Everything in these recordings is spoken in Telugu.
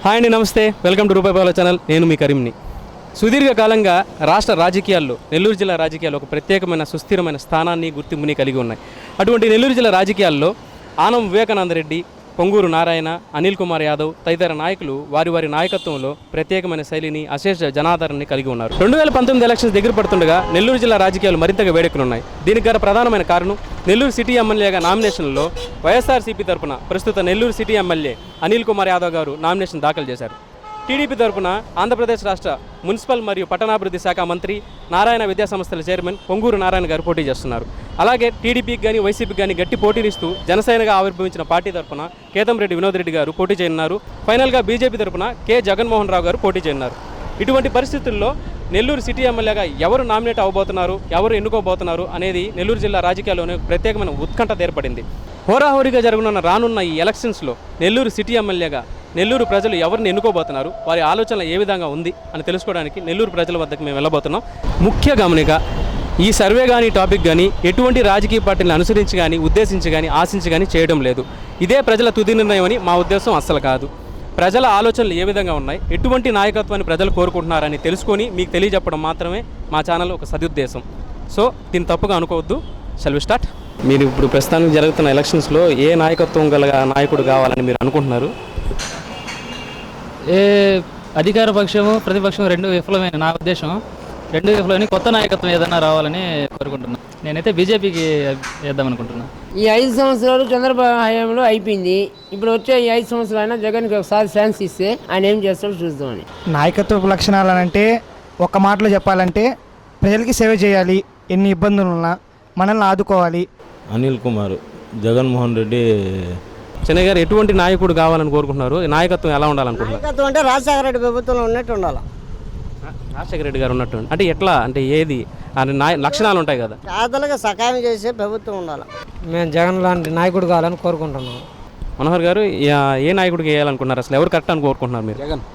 హాయ్ అండి, నమస్తే. వెల్కమ్ టు రూపాయి పావుల ఛానల్. నేను మీ కరీంని. సుదీర్ఘకాలంగా రాష్ట్ర రాజకీయాల్లో నెల్లూరు జిల్లా రాజకీయాల్లో ఒక ప్రత్యేకమైన సుస్థిరమైన స్థానాన్ని గుర్తింపుని కలిగి ఉన్నాయి. అటువంటి నెల్లూరు జిల్లా రాజకీయాల్లో ఆనం వివేకానందరెడ్డి, పొంగూరు నారాయణ, అనిల్ కుమార్ యాదవ్ తదితర నాయకులు వారి నాయకత్వంలో ప్రత్యేకమైన శైలిని, అశేష జనాదరణని కలిగి ఉన్నారు. 2019 ఎలక్షన్స్ దగ్గర పడుతుండగా నెల్లూరు జిల్లా రాజకీయాలు మరింతగా వేడెక్కనున్నాయి. దీనికి గల ప్రధానమైన కారణం నెల్లూరు సిటీ ఎమ్మెల్యేగా నామినేషన్లో వైఎస్ఆర్సీపీ తరపున ప్రస్తుత నెల్లూరు సిటీ ఎమ్మెల్యే అనిల్ కుమార్ యాదవ్ గారు నామినేషన్ దాఖలు చేశారు. టీడీపీ తరపున ఆంధ్రప్రదేశ్ రాష్ట్ర మున్సిపల్ మరియు పట్టణాభివృద్ధి శాఖ మంత్రి, నారాయణ విద్యాసంస్థల చైర్మన్ పొంగూరు నారాయణ గారు పోటీ చేస్తున్నారు. అలాగే టీడీపీకి కానీ వైసీపీకి కానీ గట్టి పోటీనిస్తూ జనసేనగా ఆవిర్భవించిన పార్టీ తరపున కేతంరెడ్డి వినోద్ రెడ్డి గారు పోటీ చేయనున్నారు. ఫైనల్గా బీజేపీ తరపున కె జగన్మోహన్ రావు గారు పోటీ చేయనున్నారు. ఇటువంటి పరిస్థితుల్లో నెల్లూరు సిటీ ఎమ్మెల్యేగా ఎవరు నామినేట్ అవ్వబోతున్నారు, ఎవరు ఎన్నుకోబోతున్నారు అనేది నెల్లూరు జిల్లా రాజకీయాల్లోనే ప్రత్యేకమైన ఉత్కంఠ ఏర్పడింది. హోరాహోరీగా జరగనున్న రానున్న ఈ ఎలక్షన్స్లో నెల్లూరు సిటీ ఎమ్మెల్యేగా నెల్లూరు ప్రజలు ఎవరిని ఎన్నుకోబోతున్నారు, వారి ఆలోచన ఏ విధంగా ఉంది అని తెలుసుకోవడానికి నెల్లూరు ప్రజల వద్దకు మేము వెళ్ళబోతున్నాం. ముఖ్య గమనిక, ఈ సర్వే కానీ టాపిక్ కానీ ఎటువంటి రాజకీయ పార్టీలను అనుసరించి కానీ, ఉద్దేశించి కానీ, ఆశించి కానీ చేయడం లేదు. ఇదే ప్రజల తుది నిర్ణయం అని మా ఉద్దేశం అస్సలు కాదు. ప్రజల ఆలోచనలు ఏ విధంగా ఉన్నాయి, ఎటువంటి నాయకత్వాన్ని ప్రజలు కోరుకుంటున్నారని తెలుసుకొని మీకు తెలియజెప్పడం మాత్రమే మా ఛానల్ ఒక సదుద్దేశం. సో దీన్ని తప్పుగా అనుకోవద్దు. Shall we start. మీరు ఇప్పుడు ప్రస్తుతానికి జరుగుతున్న ఎలక్షన్స్లో ఏ నాయకత్వం గల నాయకుడు కావాలని మీరు అనుకుంటున్నారు? ఏ అధికార పక్షము ప్రతిపక్షం రెండు విఫలమైన నా ఉద్దేశం. రెండు విఫలమైన కొత్త నాయకత్వం ఏదైనా రావాలని కోరుకుంటున్నాను. నేనైతే బీజేపీకి వేద్దాం అనుకుంటున్నాను. ఈ 5 సంవత్సరాలు చంద్రబాబు హయాంలో అయిపోయింది. ఇప్పుడు వచ్చే ఈ 5 సంవత్సరాలు అయినా జగన్కి ఒకసారి ఛాన్స్ ఇస్తే ఆయన ఏం చేస్తాడో చూద్దామని. నాయకత్వ లక్షణాలు అంటే ఒక్క మాటలో చెప్పాలంటే ప్రజలకి సేవ చేయాలి, ఎన్ని ఇబ్బందులు ఉన్నా మనల్ని ఆదుకోవాలి. అనిల్ కుమార్, జగన్మోహన్ రెడ్డి. చెన్నై గారు ఎటువంటి నాయకుడు కావాలని కోరుకుంటున్నారు? నాయకత్వం ఎలా ఉండాలనుకుంటున్నారు? నాయకత్వం అంటే రాజశేఖర రెడ్డి ప్రభుత్వంలో ఉన్నట్టు ఉండాలి. రాజశేఖర రెడ్డి గారు ఉన్నట్టు అంటే ఎట్లా అంటే ఏది లక్షణాలు ఉంటాయి కదా? పేదలకు సహాయం చేసే ప్రభుత్వం ఉండాలి. మేము జగన్ లాంటి నాయకుడు కావాలని కోరుకుంటున్నాం. మనోహర్ గారు, ఏ నాయకుడికి వేయాలనుకుంటున్నారు? అసలు ఎవరు కరెక్ట్ అని కోరుకుంటున్నారు మీరు? జగన్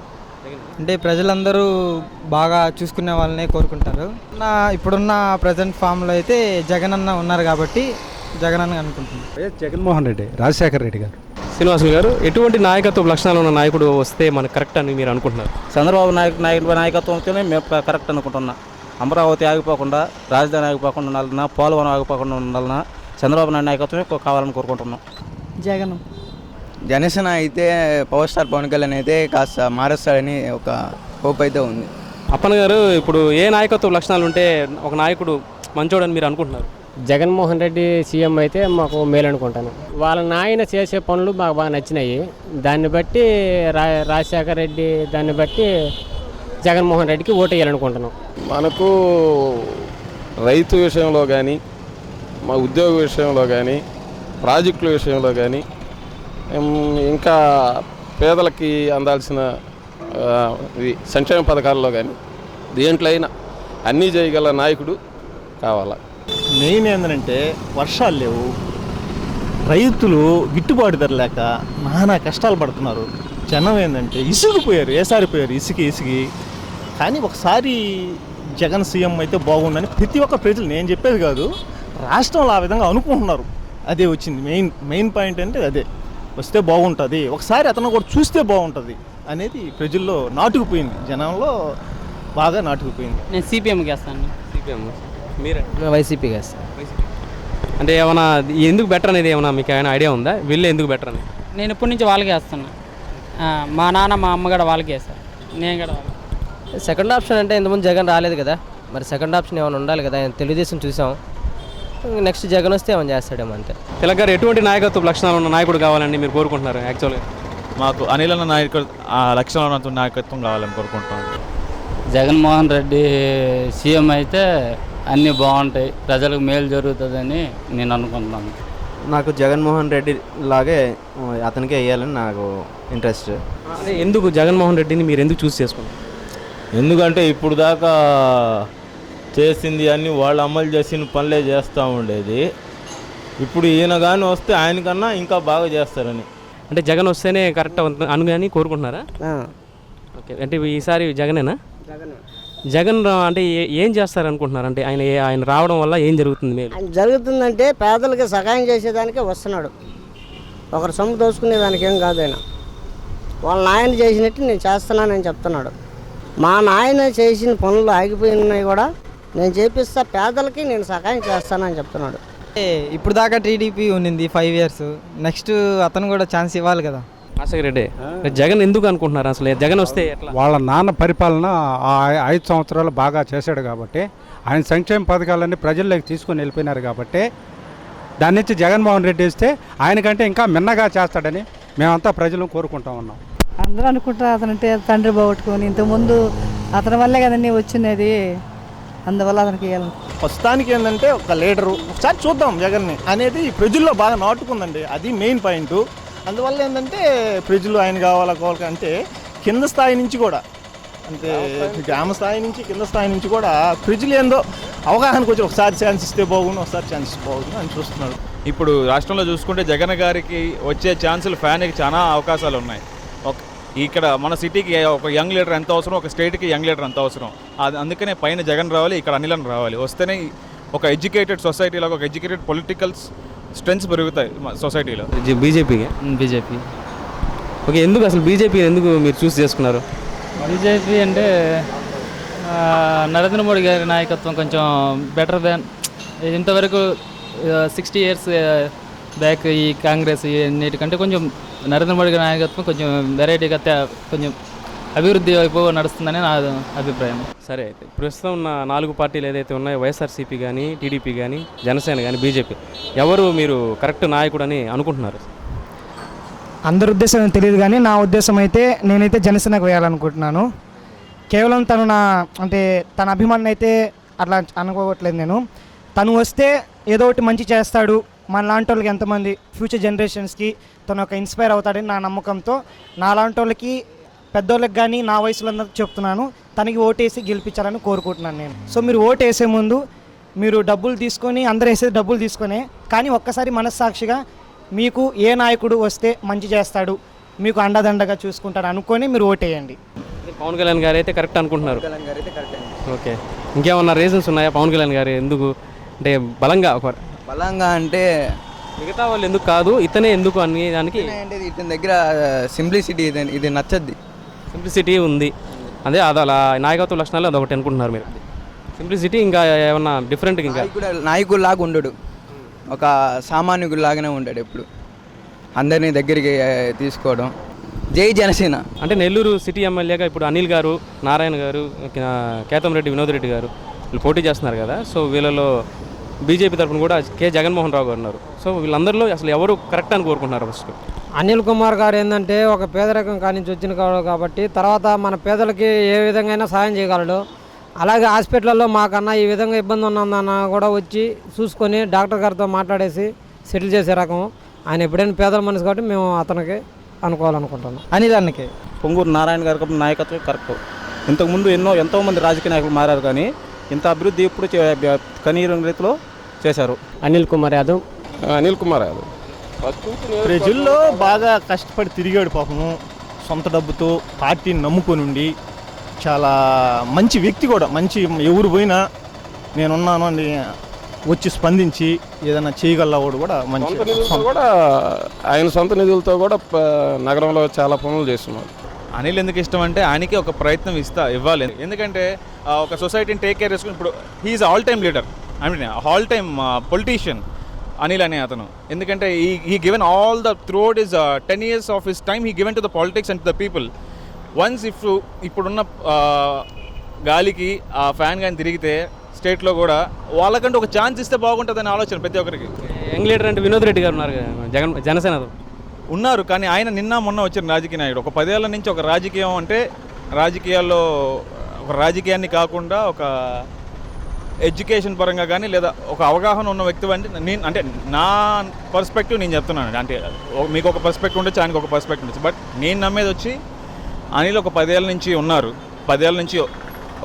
అంటే ప్రజలందరూ బాగా చూసుకునే వాళ్ళనే కోరుకుంటారు. ఇప్పుడున్న ప్రజెంట్ ఫామ్లో అయితే జగన్ అన్న ఉన్నారు కాబట్టి జగన్ అన్న అనుకుంటున్నాను. జగన్మోహన్ రెడ్డి, రాజశేఖర రెడ్డి గారు. శ్రీనివాసులు గారు, ఎటువంటి నాయకత్వ లక్షణాలు ఉన్న నాయకుడు వస్తే మనకు కరెక్ట్ అని మీరు అనుకుంటున్నారు? చంద్రబాబు నాయకత్వం వస్తేనే మేము కరెక్ట్ అనుకుంటున్నా. అమరావతి ఆగిపోకుండా, రాజధాని ఆగిపోకుండా ఉండాలన్నా, పోలవరం ఆగిపోకుండా ఉండాలన్నా చంద్రబాబు నాయుడు నాయకత్వమే కావాలని కోరుకుంటున్నాం. జగన్ జనసేన అయితే పవర్ స్టార్ పవన్ కళ్యాణ్ అయితే కాస్త మారేస్తాడని ఒక హోప్ అయితే ఉంది. అప్పన్న గారు, ఇప్పుడు ఏ నాయకత్వ లక్షణాలు ఉంటే ఒక నాయకుడు మంచోడని మీరు అనుకుంటున్నారు? జగన్మోహన్ రెడ్డి సీఎం అయితే మాకు మేలు అనుకుంటాను. వాళ్ళ నాయన చేసే పనులు మాకు బాగా నచ్చినాయి. దాన్ని బట్టి రాజశేఖర రెడ్డి, దాన్ని బట్టి జగన్మోహన్ రెడ్డికి ఓటు వేయాలనుకుంటున్నాం. మనకు రైతు విషయంలో కానీ, మా ఉద్యోగ విషయంలో కానీ, ప్రాజెక్టుల విషయంలో కానీ, ఇంకా పేదలకి అందాల్సిన సంక్షేమ పథకాల్లో కానీ దేంట్లో అయినా అన్నీ చేయగల నాయకుడు కావాలా. మెయిన్ ఏంటంటే వర్షాలు లేవు, రైతులు గిట్టుబాటు ధర లేక నానా కష్టాలు పడుతున్నారు. జనం ఏంటంటే ఇసుగిపోయారు, ఏసారిపోయారు ఇసుకి. కానీ ఒకసారి జగన్ సీఎం అయితే బాగుందని ప్రతి ఒక్క ప్రజలు, నేను చెప్పేది కాదు, రాష్ట్రంలో ఆ విధంగా అనుకుంటున్నారు. అదే వచ్చింది మెయిన్ పాయింట్ అంటే అదే, వస్తే బాగుంటుంది, ఒకసారి అతను కూడా చూస్తే బాగుంటుంది అనేది ప్రజల్లో నాటుకుపోయింది, జనంలో బాగా నాటుకుపోయింది. నేను సిపిఎంకి వేస్తాను. సిపిఎం. మీరే? వైసీపీ వేస్తాను. అంటే ఏమైనా ఎందుకు బెటర్ అనేది ఏమైనా మీకు ఏమైనా ఐడియా ఉందా? వీళ్ళు ఎందుకు బెటర్ అని? నేను ఇప్పటి నుంచి వాళ్ళకి వేస్తున్నా. మా నాన్న, మా అమ్మ కూడా వాళ్ళకి వేస్తారు, నేను కూడా. సెకండ్ ఆప్షన్ అంటే ఇంతకుముందు జగన్ రాలేదు కదా, మరి సెకండ్ ఆప్షన్ ఏమైనా ఉండాలి కదా. తెలుగుదేశం చూసాం, నెక్స్ట్ జగన్ వస్తే ఏమైనా చేస్తాడేమో అంతే. తెలంగాణ గారు, ఎటువంటి నాయకత్వ లక్షణాలు ఉన్న నాయకుడు కావాలని మీరు కోరుకుంటున్నారు? యాక్చువల్గా మాకు అనిల్ అన్న లక్షణాలు ఉన్న నాయకత్వం కావాలని కోరుకుంటున్నాను. జగన్మోహన్ రెడ్డి సీఎం అయితే అన్నీ బాగుంటాయి, ప్రజలకు మేలు జరుగుతుందని నేను అనుకుంటున్నాను. నాకు జగన్మోహన్ రెడ్డి లాగే అతనికే వేయాలని నాకు ఇంట్రెస్ట్. అదే ఎందుకు జగన్మోహన్ రెడ్డిని మీరు ఎందుకు చూస్ చేసుకున్నారు? ఎందుకంటే ఇప్పుడు దాకా చేసింది అన్నీ వాళ్ళు అమలు చేసిన పనులే చేస్తూ ఉండేది. ఇప్పుడు ఈయన కానీ వస్తే ఆయనకన్నా ఇంకా బాగా చేస్తారని. అంటే జగన్ వస్తేనే కరెక్ట్ అనుగాని కోరుకుంటున్నారా? ఓకే. అంటే ఈసారి జగనేనా? జగన్ అంటే ఏం చేస్తారు అనుకుంటున్నారు? అంటే ఆయన రావడం వల్ల ఏం జరుగుతుంది? ఆయన జరుగుతుందంటే పేదలకు సహాయం చేసేదానికే వస్తున్నాడు. ఒకరు సొమ్ము దోచుకునేదానికి ఏం కాదు. ఆయన వాళ్ళ నాయన చేసినట్టు నేను చేస్తున్నానని చెప్తున్నాడు. మా నాయన చేసిన పనులు ఆగిపోయినాయి కూడా నేను చేపిస్తా, పేదలకి నేను సహాయం చేస్తానని చెప్తున్నాడు. ఇప్పుడు దాకా టీడీపీ ఉన్నింది 5 years, నెక్స్ట్ అతను కూడా ఛాన్స్ ఇవ్వాలి కదా. రాజశేఖర రెడ్డి జగన్ ఎందుకు అనుకుంటున్నారు అసలు? జగన్ వస్తే ఎట్లా? వాళ్ళ నాన్న పరిపాలన ఆ 5 సంవత్సరాలు బాగా చేశాడు కాబట్టి, ఆయన సంక్షేమ పథకాలన్నీ ప్రజల్లోకి తీసుకొని వెళ్ళిపోయినారు కాబట్టి, దాని నుంచి జగన్మోహన్ రెడ్డి వస్తే ఆయనకంటే ఇంకా మిన్నగా చేస్తాడని మేమంతా ప్రజలు కోరుకుంటా ఉన్నాం. అందరూ అనుకుంటారు అతనంటే తండ్రి పోగొట్టుకొని, ఇంతకుముందు అతని వల్లే కదండి వచ్చినది, అందువల్ల అతనికి ప్రస్తుతానికి ఏంటంటే ఒక లీడరు ఒకసారి చూద్దాం జగన్ని అనేది ప్రజల్లో బాగా నాటుకుందండి, అది మెయిన్ పాయింట్. అందువల్ల ఏంటంటే ప్రజలు ఆయన కావాలి అంటే కింద స్థాయి నుంచి కూడా, అంటే గ్రామ స్థాయి నుంచి కింద స్థాయి నుంచి కూడా ప్రజలు ఏందో అవగాహనకు వచ్చి ఒకసారి ఛాన్స్ ఇస్తే బాగుండు, ఒకసారి ఛాన్స్ బాగుండు అని చూస్తున్నారు. ఇప్పుడు రాష్ట్రంలో చూసుకుంటే జగన్ గారికి వచ్చే ఛాన్సులు ఫ్యాన్కి చాలా అవకాశాలు ఉన్నాయి. ఇక్కడ మన సిటీకి ఒక యంగ్ లీడర్ ఎంత అవసరం, ఒక స్టేట్కి యంగ్ లీడర్ ఎంత అవసరం. అది అందుకనే పైన జగన్ రావాలి, ఇక్కడ అనిల్ రావాలి. వస్తేనే ఒక ఎడ్యుకేటెడ్ సొసైటీలో ఒక ఎడ్యుకేటెడ్ పొలిటికల్ స్ట్రెంగ్స్ పెరుగుతాయి సొసైటీలో. బీజేపీ ఓకే, ఎందుకు అసలు బీజేపీ ఎందుకు మీరు చూస్ చేసుకున్నారు? బీజేపీ అంటే నరేంద్ర మోడీ గారి నాయకత్వం కొంచెం బెటర్ దాన్ ఇంతవరకు 60 years బ్యాక్ ఈ కాంగ్రెస్ అన్నిటికంటే కొంచెం నరేంద్ర మోడీ గారి నాయకత్వం కొంచెం వెరైటీగా కొంచెం అభివృద్ధి వైపు నడుస్తుందని నా అభిప్రాయం. సరే, అయితే ప్రస్తుతం ఉన్న 4 పార్టీలు ఏదైతే ఉన్నాయో, వైఎస్ఆర్సీపీ కానీ, టీడీపీ కానీ, జనసేన కానీ, బీజేపీ, ఎవరు మీరు కరెక్ట్ నాయకుడు అని అనుకుంటున్నారు? అందరి ఉద్దేశం తెలియదు కానీ నా ఉద్దేశం అయితే నేనైతే జనసేనకు వేయాలనుకుంటున్నాను. కేవలం తను తన అభిమానం అయితే అట్లా అనుకోవట్లేదు నేను. తను వస్తే ఏదో ఒకటి మంచి చేస్తాడు, మన లాంటి వాళ్ళకి ఎంతమంది ఫ్యూచర్ జనరేషన్స్కి తను ఒక ఇన్స్పైర్ అవుతాడని నా నమ్మకంతో, నా లాంటి వాళ్ళకి పెద్దోళ్ళకి కానీ నా వయసులో అందరికి చెప్తున్నాను, తనకి ఓటేసి గెలిపించాలని కోరుకుంటున్నాను నేను. సో మీరు ఓటు వేసే ముందు మీరు డబ్బులు తీసుకొని, అందరూ వేసేది డబ్బులు తీసుకొని, కానీ ఒక్కసారి మనస్సాక్షిగా మీకు ఏ నాయకుడు వస్తే మంచి చేస్తాడు, మీకు అండదండగా చూసుకుంటాడు అనుకొని మీరు ఓటేయండి. పవన్ కళ్యాణ్ గారు అయితే కరెక్ట్ అనుకుంటున్నారు. ఓకే, ఇంకేమన్నా రీజన్స్ ఉన్నాయా పవన్ కళ్యాణ్ గారు ఎందుకు అంటే బలంగా అంటే మిగతా వాళ్ళు ఎందుకు కాదు, ఇతనే ఎందుకు అనే దానికి అంటే ఇతని దగ్గర సింప్లిసిటీ ఇది నచ్చద్ది. సింప్లిసిటీ ఉంది, అదే అలా నాయకత్వ లక్షణాలు అదొకటి అనుకుంటున్నారు మీరు. సింప్లిసిటీ, ఇంకా ఏమన్నా డిఫరెంట్? ఇంకా నాయకుడిలాగా ఉండడు, ఒక సామాన్యుడిలాగానే ఉంటాడు, ఎప్పుడు అందరినీ దగ్గరికి తీసుకోవడం. జై జనసేన. అంటే నెల్లూరు సిటీ ఎమ్మెల్యేగా ఇప్పుడు అనిల్ గారు, నారాయణ గారు, కేతంరెడ్డి వినోద్ రెడ్డి గారు వీళ్ళు పోటీ చేస్తున్నారు కదా. సో వీళ్ళలో బీజేపీ తరఫున కూడా జగన్మోహన్ రావు గారు ఉన్నారు. సో వీళ్ళందరిలో అసలు ఎవరు కరెక్ట్ అని కోరుకుంటున్నారు? ఫస్ట్ అనిల్ కుమార్ గారు ఏంటంటే ఒక పేదరికం కానించి వచ్చిన కాబట్టి, తర్వాత మన పేదలకి ఏ విధంగా సాయం చేయగలడు. అలాగే హాస్పిటల్లో మాకన్నా ఈ విధంగా ఇబ్బంది ఉన్నదన్న కూడా వచ్చి చూసుకొని డాక్టర్ గారితో మాట్లాడేసి సెటిల్ చేసే రకం ఆయన. ఎప్పుడైనా పేదల మనిషి కాబట్టి మేము అతనికి అనుకోవాలనుకుంటున్నాం. అనిల్ అన్నకి పొంగూరు నారాయణ గారి నాయకత్వం కరెక్ట్. ఇంతకుముందు ఎంతోమంది రాజకీయ నాయకులు మారారు, కానీ ఇంత అభివృద్ధి ఇప్పుడు కనీరు రీతిలో చేశారు. అనిల్ కుమార్ యాదవ్ ప్రజల్లో బాగా కష్టపడి తిరిగాడు పాపము, సొంత డబ్బుతో పార్టీని నమ్ముకొని ఉండి చాలా మంచి వ్యక్తి కూడా. మంచి ఎవరు పోయినా నేనున్నాను అని వచ్చి స్పందించి ఏదైనా చేయగలవాడు కూడా. మంచి కూడా ఆయన సొంత నిధులతో కూడా నగరంలో చాలా పనులు చేస్తున్నారు. అనిల్ ఎందుకు ఇష్టం అంటే ఆయనకి ఒక ప్రయత్నం ఇవ్వాలి. ఎందుకంటే ఒక సొసైటీని టేక్ కేర్ చేసుకుని, ఇప్పుడు he's all time leader, I mean all time politician Anil అనే అతను. ఎందుకంటే he given all the throughout his 10 years of his time he given to the politics and to the people. Once ఇప్పుడున్న గాలికి ఆ ఫ్యాన్ కానీ తిరిగితే స్టేట్లో కూడా వాళ్ళకంటే ఒక ఛాన్స్ ఇస్తే బాగుంటుందని ఆలోచన ప్రతి ఒక్కరికి. యంగ్ లీడర్ అంటే వినోద్ రెడ్డి గారు ఉన్నారు, జనసేన ఉన్నారు. కానీ ఆయన నిన్న మొన్న వచ్చిన రాజకీయ నాయకుడు. ఒక 10 ఏళ్ల నుంచి ఒక రాజకీయం అంటే రాజకీయాల్లో ఒక రాజకీయాన్ని కాకుండా ఒక ఎడ్యుకేషన్ పరంగా కానీ లేదా ఒక అవగాహన ఉన్న వ్యక్తి అంటే నా పర్స్పెక్టివ్ నేను చెప్తున్నాను. అంటే మీకు ఒక పర్స్పెక్టివ్ ఉండొచ్చు, ఆయనకు ఒక పర్స్పెక్టివ్ ఉండొచ్చు. బట్ నేను నమ్మేది వచ్చి అనిల్ ఒక 10 ఏళ్ళ నుంచి ఉన్నారు, 10 ఏళ్ళ నుంచి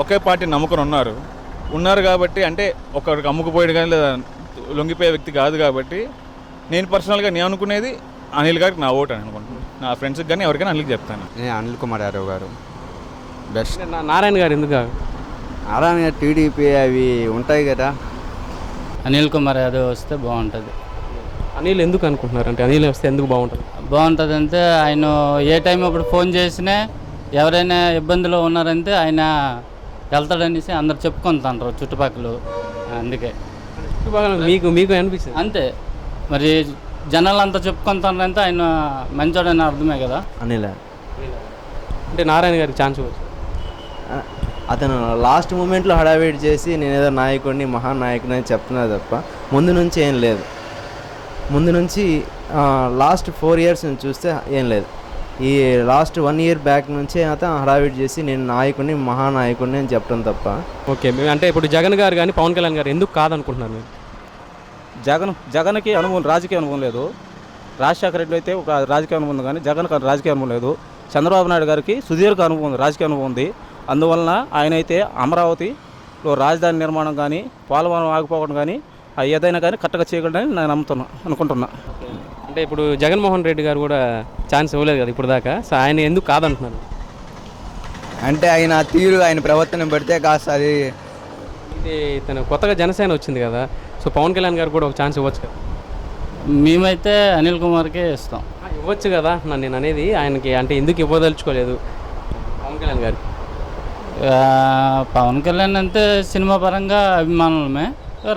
ఒకే పార్టీ నమ్ముకొని ఉన్నారు కాబట్టి, అంటే ఒకరికి అమ్ముకుపోయాడు కానీ లేదా లొంగిపోయే వ్యక్తి కాదు కాబట్టి, నేను పర్సనల్గా నేను అనుకునేది అనిల్ గారికి నా ఓటు అని అనుకుంటున్నాను. నా ఫ్రెండ్స్కి కానీ ఎవరికైనా అనిల్కి చెప్తాను. నేను అనిల్ కుమార్ యాదవ్ గారు బెస్ట్. నారాయణ గారు ఎందుకు? నారాయణ గారు టీడీపీ అవి ఉంటాయి కదా. అనిల్ కుమార్ యాదవ్ వస్తే బాగుంటుంది. అనిల్ ఎందుకు అనుకుంటున్నారు? అంటే అనిల్ వస్తే ఎందుకు బాగుంటుంది? బాగుంటుంది అంటే ఆయన ఏ టైం అప్పుడు ఫోన్ చేసినా ఎవరైనా ఇబ్బందులు ఉన్నారంటే ఆయన వెళ్తాడనేసి అందరు చెప్పుకుంటారు చుట్టుపక్కల. అందుకే మీకు మీకు అనిపిస్తుంది అంతే. మరి జనాలు అంతా చెప్పుకుంటారంటే ఆయన మంచోడని అర్థమే కదా. అనిల్ అంటే నారాయణ గారికి ఛాన్స్ ఇవ్వచ్చు. అతను లాస్ట్ మూమెంట్లో హడావిడి చేసి నేనేదో నాయకుడిని మహానాయకుడిని అని చెప్తున్నారు తప్ప ముందు నుంచి ఏం లేదు. ముందు నుంచి లాస్ట్ 4 years నుంచి చూస్తే ఏం లేదు. ఈ లాస్ట్ 1 year బ్యాక్ నుంచే అతను హడావిడి చేసి నేను నాయకుడిని మహానాయకుడిని అని చెప్పడం తప్ప. ఓకే, అంటే ఇప్పుడు జగన్ గారు కానీ పవన్ కళ్యాణ్ గారు ఎందుకు కాదనుకుంటున్నారు మీరు? జగన్కి అనుభవం, రాజకీయ అనుభవం లేదు. రాజశేఖర రెడ్డి అయితే ఒక రాజకీయ అనుభవం ఉంది, కానీ జగన్ రాజకీయ అనుభవం లేదు. చంద్రబాబు నాయుడు గారికి సుదీర్ఘ అనుభవం ఉంది, రాజకీయ అనుభవం ఉంది. అందువలన ఆయన అయితే అమరావతిలో రాజధాని నిర్మాణం కానీ పోలవరం ఆగిపోవడం కానీ ఏదైనా కానీ కరెక్ట్గా చేయగలడని నేను అనుకుంటున్నా. అంటే ఇప్పుడు జగన్మోహన్ రెడ్డి గారు కూడా ఛాన్స్ ఇవ్వలేదు కదా ఇప్పుడు దాకా, సో ఆయన ఎందుకు కాదంటున్నారు? అంటే ఆయన తీరు, ఆయన ప్రవర్తన పెడితే కాస్త అది ఇది తను కొత్తగా జనసేన వచ్చింది కదా, సో పవన్ కళ్యాణ్ గారు కూడా ఒక ఛాన్స్ ఇవ్వచ్చు కదా. మేమైతే అనిల్ కుమార్కే ఇస్తాం. ఇవ్వచ్చు కదా నేను అనేది, ఆయనకి అంటే ఎందుకు ఇవ్వదలుచుకోలేదు పవన్ కళ్యాణ్ గారికి? పవన్ కళ్యాణ్ అంటే సినిమా పరంగా అభిమానులమే,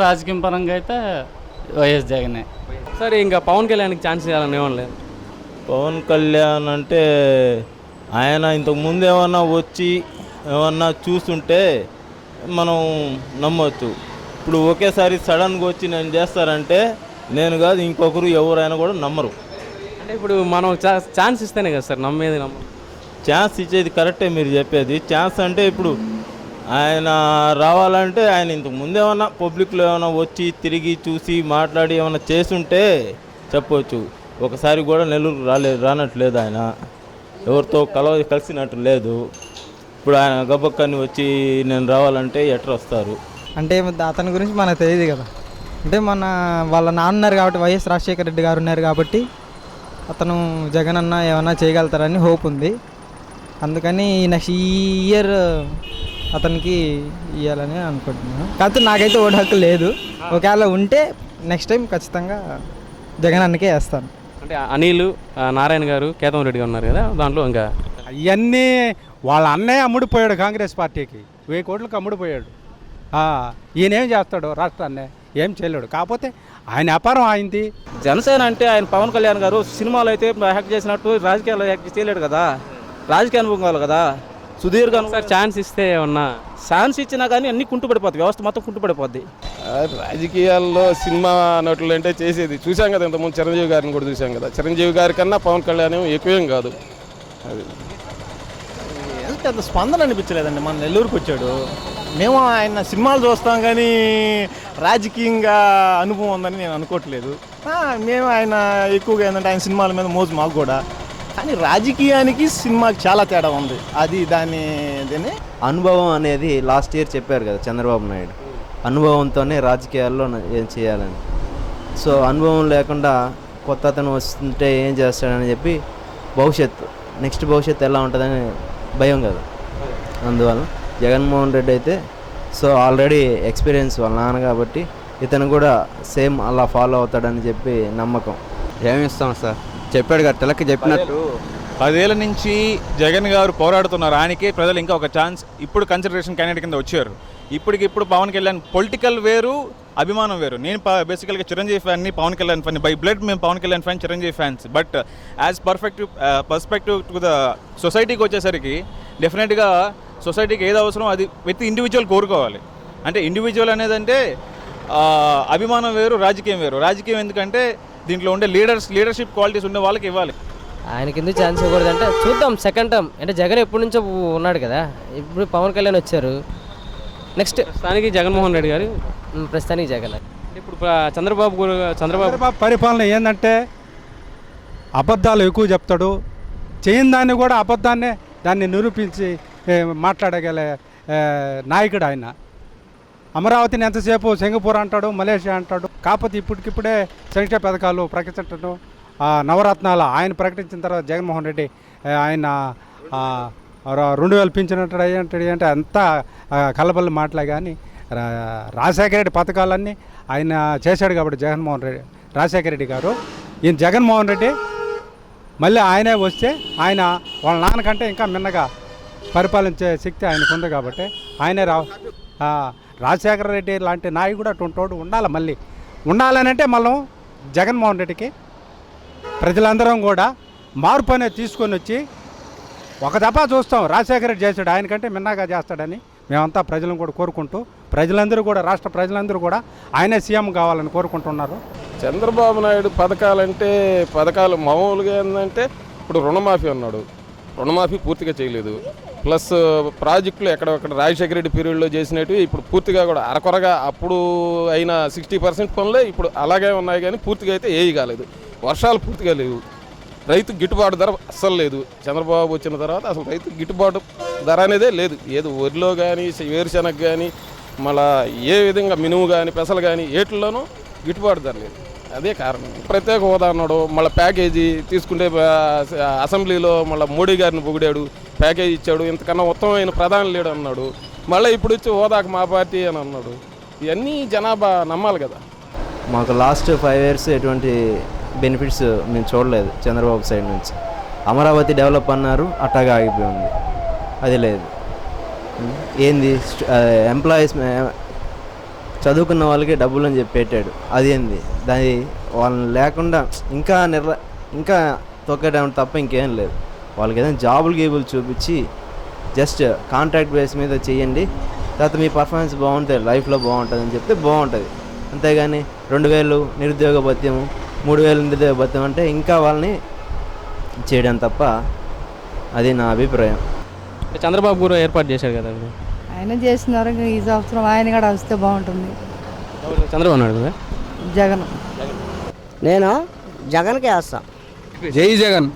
రాజకీయ పరంగా అయితే వైఎస్ జగనే. సరే, ఇంకా పవన్ కళ్యాణ్కి ఛాన్స్ ఇవ్వాలని ఏమనలేదు. పవన్ కళ్యాణ్ అంటే ఆయన ఇంతకుముందు ఏమన్నా వచ్చి ఏమన్నా చూస్తుంటే మనం నమ్మవచ్చు. ఇప్పుడు ఒకేసారి సడన్గా వచ్చి నేను చేస్తారంటే నేను కాదు ఇంకొకరు ఎవరైనా కూడా నమ్మరు. అంటే ఇప్పుడు మనం ఛాన్స్ ఇస్తేనే కదా సార్ నమ్మేది. ఛాన్స్ ఇచ్చేది కరెక్టే మీరు చెప్పేది. ఛాన్స్ అంటే ఇప్పుడు ఆయన రావాలంటే ఆయన ఇంతకు ముందు ఏమన్నా పబ్లిక్లో ఏమైనా వచ్చి తిరిగి చూసి మాట్లాడి ఏమైనా చేసుంటే చెప్పవచ్చు. ఒకసారి కూడా నెల్లూరు రానట్లేదు, ఆయన ఎవరితో కలిసినట్టు లేదు. ఇప్పుడు ఆయన గబ్బక్కని వచ్చి నేను రావాలంటే ఎట్లా వస్తారు? అంటే అతని గురించి మనకు తెలియదు కదా. అంటే మన వాళ్ళ నాన్న ఉన్నారు కాబట్టి, వైఎస్ రాజశేఖర రెడ్డి గారు ఉన్నారు కాబట్టి అతను జగన్ అన్న ఏమన్నా చేయగలుగుతారని హోప్ ఉంది. అందుకని నెక్స్ట్ ఈ ఇయర్ అతనికి ఇవ్వాలని అనుకుంటున్నాను. కాకపోతే నాకైతే ఓటు హక్కు లేదు. ఒకవేళ ఉంటే నెక్స్ట్ టైం ఖచ్చితంగా జగన్ అన్నకే వేస్తాను. అంటే అనిల్, నారాయణ గారు, కేతన్ రెడ్డి ఉన్నారు కదా, దాంట్లో ఇంకా ఇవన్నీ వాళ్ళ అన్నయ్య అమ్ముడిపోయాడు కాంగ్రెస్ పార్టీకి, 1000 కోట్లకు అమ్ముడిపోయాడు. ఈయనేం చేస్తాడు? రాష్ట్రాన్ని ఏం చేయలేడు. కాకపోతే ఆయన వ్యాపారం అయింది. జనసేన అంటే ఆయన పవన్ కళ్యాణ్ గారు సినిమాలో అయితే హ్యాక్ చేసినట్టు రాజకీయాల్లో హ్యాక్ చేయలేడు కదా. రాజకీయ అనుభవం కావాలి కదా, సుదీర్ఘ ఛాన్స్ ఇస్తే ఏమన్నా ఛాన్స్ ఇచ్చినా కానీ అన్ని కుంటుపడిపోద్ది, వ్యవస్థ మొత్తం కుంటుపడిపోద్ది. రాజకీయాల్లో సినిమా నటులు అంటే చేసేది చూసాం కదా, ఇంతకుముందు చిరంజీవి గారిని కూడా చూసాం కదా. చిరంజీవి గారి కన్నా పవన్ కళ్యాణ్ ఎక్కువేం కాదు. అది అంత స్పందన అనిపించలేదండి. మన నెల్లూరుకి వచ్చాడు, మేము ఆయన సినిమాలు చూస్తాం కానీ రాజకీయంగా అనుభవం ఉందని నేను అనుకోవట్లేదు. మేము ఆయన ఎక్కువగా ఏంటంటే ఆయన సినిమాల మీద మోజు మాకు కూడా, కానీ రాజకీయానికి సినిమాకి చాలా తేడా ఉంది. అది దీని అనుభవం అనేది లాస్ట్ ఇయర్ చెప్పారు కదా చంద్రబాబు నాయుడు, అనుభవంతోనే రాజకీయాల్లో ఏం చేయాలని. సో అనుభవం లేకుండా కొత్త అతను వస్తుంటే ఏం చేస్తాడని చెప్పి నెక్స్ట్ భవిష్యత్తు ఎలా ఉంటుందని భయం కదా. అందువల్ల జగన్మోహన్ రెడ్డి అయితే సో ఆల్రెడీ ఎక్స్పీరియన్స్ వాళ్ళ నాన్న కాబట్టి ఇతను కూడా సేమ్ అలా ఫాలో అవుతాడని చెప్పి నమ్మకం. ఏమిస్తాం సార్, చెప్పాడు కదా తెలకి చెప్పినట్టు. 10 ఏళ్ళ నుంచి జగన్ గారు పోరాడుతున్నారు. ఆయనకే ప్రజలు ఇంకా ఒక ఛాన్స్ ఇప్పుడు కన్సిడరేషన్ క్యాండిడేట్ కింద వచ్చారు. ఇప్పటికిప్పుడు పవన్ కళ్యాణ్ పొలిటికల్ వేరు, అభిమానం వేరు. నేను బేసికల్గా చిరంజీవి ఫ్యాన్ని, Pawan Kalyan fan. By blood మేము Pawan Kalyan fan, Chiranjeevi fans. But as perspective to the సొసైటీకి వచ్చేసరికి డెఫినెట్గా సొసైటీకి ఏది అవసరం అది ప్రతి ఇండివిజువల్ కోరుకోవాలి. అంటే ఇండివిజువల్ అనేది అంటే అభిమానం వేరు, రాజకీయం వేరు. రాజకీయం ఎందుకంటే దీంట్లో ఉండే లీడర్షిప్ క్వాలిటీస్ ఉండే వాళ్ళకి ఇవ్వాలి. ఆయనకి ఎందుకు ఛాన్స్ ఇవ్వకూడదు అంటే చూద్దాం సెకండ్ టర్మ్. అంటే జగన్ ఎప్పటి నుంచో ఉన్నాడు కదా, ఇప్పుడు పవన్ కళ్యాణ్ వచ్చారు. నెక్స్ట్ ప్రస్తుతానికి జగన్మోహన్ రెడ్డి గారు, ప్రస్తుతానికి జగన్. ఇప్పుడు చంద్రబాబు పరిపాలన ఏంటంటే అబద్ధాలు ఎక్కువ చెప్తాడు, చేయని దాన్ని కూడా అబద్ధాన్నే దాన్ని నిరూపించి మాట్లాడగల నాయకుడు ఆయన. అమరావతిని ఎంతసేపు సింగపూర్ అంటాడు, మలేషియా అంటాడు. కాకపోతే ఇప్పటికిప్పుడే సంక్షేమ పథకాలు ప్రకటించడం, నవరత్నాలు ఆయన ప్రకటించిన తర్వాత జగన్మోహన్ రెడ్డి ఆయన 2000 పింఛనంటాడు అంటే అంతా కలబల్లి మాటలే. కానీ రాజశేఖర రెడ్డి పథకాలన్నీ ఆయన చేశాడు కాబట్టి రాజశేఖర రెడ్డి గారు. ఈయన జగన్మోహన్ రెడ్డి మళ్ళీ ఆయనే వస్తే ఆయన వాళ్ళ నాన్నకంటే ఇంకా మిన్నగా పరిపాలించే శక్తి ఆయనకు ఉంది కాబట్టి ఆయనే రాజశేఖర రెడ్డి లాంటి నాయకుడు అటువంటి ఉండాలి. మళ్ళీ ఉండాలనంటే మనం జగన్మోహన్ రెడ్డికి ప్రజలందరం కూడా మార్పు అనేది తీసుకొని వచ్చి ఒక దఫా చూస్తాం రాజశేఖర రెడ్డి చేశాడు, ఆయనకంటే మిన్నగా చేస్తాడని మేమంతా ప్రజలను కూడా కోరుకుంటూ ప్రజలందరూ కూడా రాష్ట్ర ప్రజలందరూ కూడా ఆయనే సీఎం కావాలని కోరుకుంటున్నారు. చంద్రబాబు నాయుడు పథకాలు మామూలుగా ఏంటంటే ఇప్పుడు రుణమాఫీ అన్నాడు, రుణమాఫీ పూర్తిగా చేయలేదు. ప్లస్ ప్రాజెక్టులు ఎక్కడెక్కడ రాజశేఖర రెడ్డి పీరియడ్లో చేసినట్టు ఇప్పుడు పూర్తిగా కూడా అరకొరగా అప్పుడు అయిన 60% పనులే ఇప్పుడు అలాగే ఉన్నాయి, కానీ పూర్తిగా అయితే ఏవి కాలేదు. వర్షాలు పూర్తిగా లేవు, రైతు గిట్టుబాటు ధర అస్సలు లేదు. చంద్రబాబు వచ్చిన తర్వాత అసలు రైతు గిట్టుబాటు ధర అనేదే లేదు. ఏదో వరిలో కానీ వేరుశెనగ కానీ మళ్ళా ఏ విధంగా మినుము కానీ పెసలు కానీ ఏటిల్లోనూ గిట్టుబాటు ధర లేదు. అదే కారణం. ప్రత్యేక హోదా అన్నాడు, మళ్ళీ ప్యాకేజీ తీసుకుంటే అసెంబ్లీలో మళ్ళీ మోడీ గారిని పొగిడాడు, ప్యాకేజీ ఇచ్చాడు, ఇంతకన్నా ఉత్తమమైన ప్రధాని లేడు అన్నాడు. మళ్ళీ ఇప్పుడు వచ్చి హోదాకు మా పార్టీ అని అన్నాడు. ఇవన్నీ జనాభా నమ్మాలి కదా. మాకు లాస్ట్ 5 years ఎటువంటి బెనిఫిట్స్ మేము చూడలేదు చంద్రబాబు సైడ్ నుంచి. అమరావతి డెవలప్ అన్నారు, అట్టాగా ఆగిపోయింది, అది లేదు. ఏంది ఎంప్లాయీస్ చదువుకున్న వాళ్ళకి డబ్బులు అని చెప్పి పెట్టాడు, అది ఏంది దాని వాళ్ళని లేకుండా ఇంకా తొక్కడం తప్ప ఇంకేం లేదు. వాళ్ళకి ఏదైనా జాబులు చూపించి జస్ట్ కాంట్రాక్ట్ బేస్ మీద చేయండి, తర్వాత మీ పర్ఫార్మెన్స్ బాగుంటుంది, లైఫ్లో బాగుంటుంది అని చెప్తే బాగుంటుంది. అంతేగాని 2000 నిరుద్యోగ భత్యము 3000 నిరుద్యోగ భత్యం అంటే ఇంకా వాళ్ళని చేయడం తప్ప, అది నా అభిప్రాయం. చంద్రబాబు కూడా ఏర్పాటు చేశాడు కదా, ఆయన చేస్తున్నారు, ఈ సంవత్సరం ఆయన కూడా వస్తే బాగుంటుంది. చంద్రబాబు నాయుడు కదా, జగన్. నేను జగన్కే వేస్తాను. జై జగన్.